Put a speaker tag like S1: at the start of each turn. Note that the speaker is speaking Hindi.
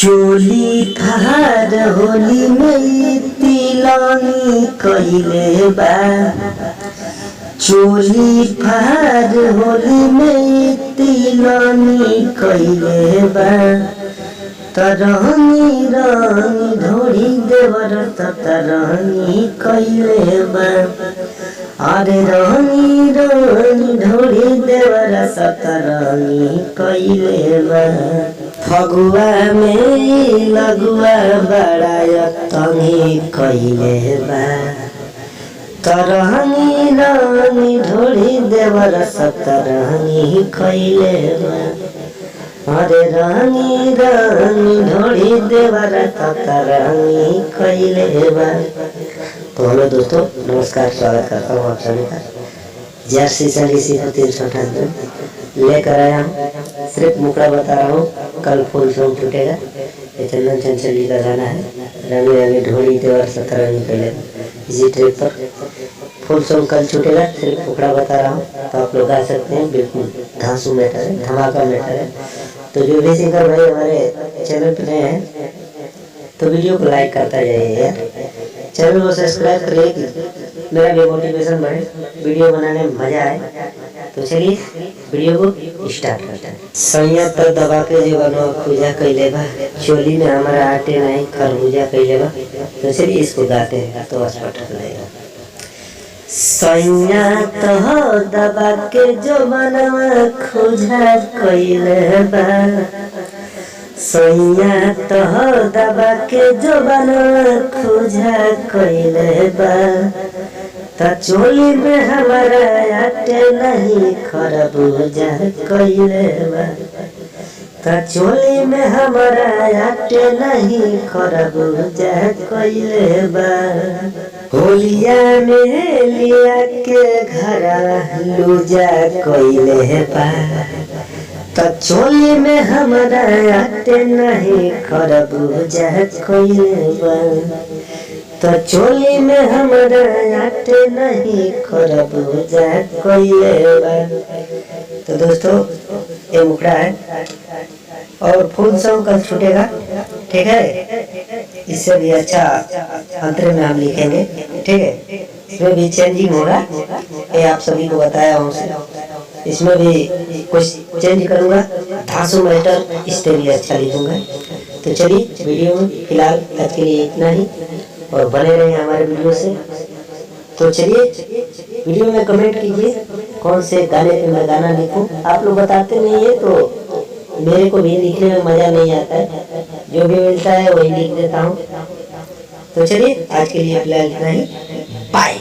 S1: चोली थार होली में तिलनी कइले बा। चोली फार होली में तिलनी कइले बा। तरहनी रंगी ढोड़ी देवर तरहनी कइले बा। अरे रंगी रंगी ढोड़ी देवर तरहनी कइले बा। फगुआ में लगुआ बड़ा तंगी कइले बा। तरहनी रंगी ढोड़ी देवर तरहनी कइले बा। अरे रंगी रंगी ढोड़ी देवर तरहनी कइले बा। तो हेलो दोस्तों, नमस्कार, स्वागत करता हूँ आप सभी का। जर्सी 398 लेकर आया हूँ। सिर्फ मुकड़ा बता रहा हूँ, कल फुल सॉन्ग छूटेगा। ये चंदन चंचली का गाना है, रंगी रंगी ढोड़ी देवर तरहनी कइले बा। इसी ट्रिप पर फुल सॉन्ग कल छूटेगा। सिर्फ मुकड़ा बता रहा हूँ, तो आप लोग गा सकते हैं। बिल्कुल धांसू मैटर है, धमाका मैटर है। तो जो भी सिंगर भाई हमारे चैनल पे नए हैं तो वीडियो को लाइक करता जाइए यार, चैनल को सब्सक्राइब करिए, मेरा भी मोटिवेशन बढ़े, वीडियो बनाने में मजा आए। तो चलिए वीडियो को स्टार्ट करते हैं। सैया तो दबा के जीवन खुजा कइले बा। चोली में हमारा आटे नहीं खरबूजा कइले बा। तो चलिए इसको गाते हैं तो स्पष्ट लगेगा। सैया तो दबा के जो बनवा खुजा कइले बा। सैया तो दबा के जो बनवा खुजा कइले बा। त चोली में हमारा आटे नहीं खरबूजा कइले बा। त चोली में हमारा आटे नहीं खरबूजा कइले बा। होलिया में लिया के घर लूजा कइले बा। त चोली में हमारा आटे नहीं खरबूजा कइले बा। तो चोली में हमारा आटे नहीं खरबूजा कइले बा। तो दोस्तों ये मुकड़ा है और फुल सॉन्ग कल छूटेगा, ठीक है। इससे भी अच्छा अंतर में हम लिखेंगे, ठीक है। इसमें भी चेंजिंग होगा, ये आप सभी को बताया हूँ। इसमें भी कुछ चेंज करूँगा, धांसू मैटर इस पे भी अच्छा लिखूंगा। तो चलिए वीडियो में फिलहाल आज के लिए इतना ही, और बने रहे हमारे वीडियो से। तो चलिए वीडियो में कमेंट कीजिए कौन से गाने पे मैं गाना लिखूं। आप लोग बताते नहीं है तो मेरे को भी लिखने में मजा नहीं आता है, जो भी मिलता है वही लिख देता हूँ। तो चलिए आज के लिए फिलहाल इतना ही, बाय।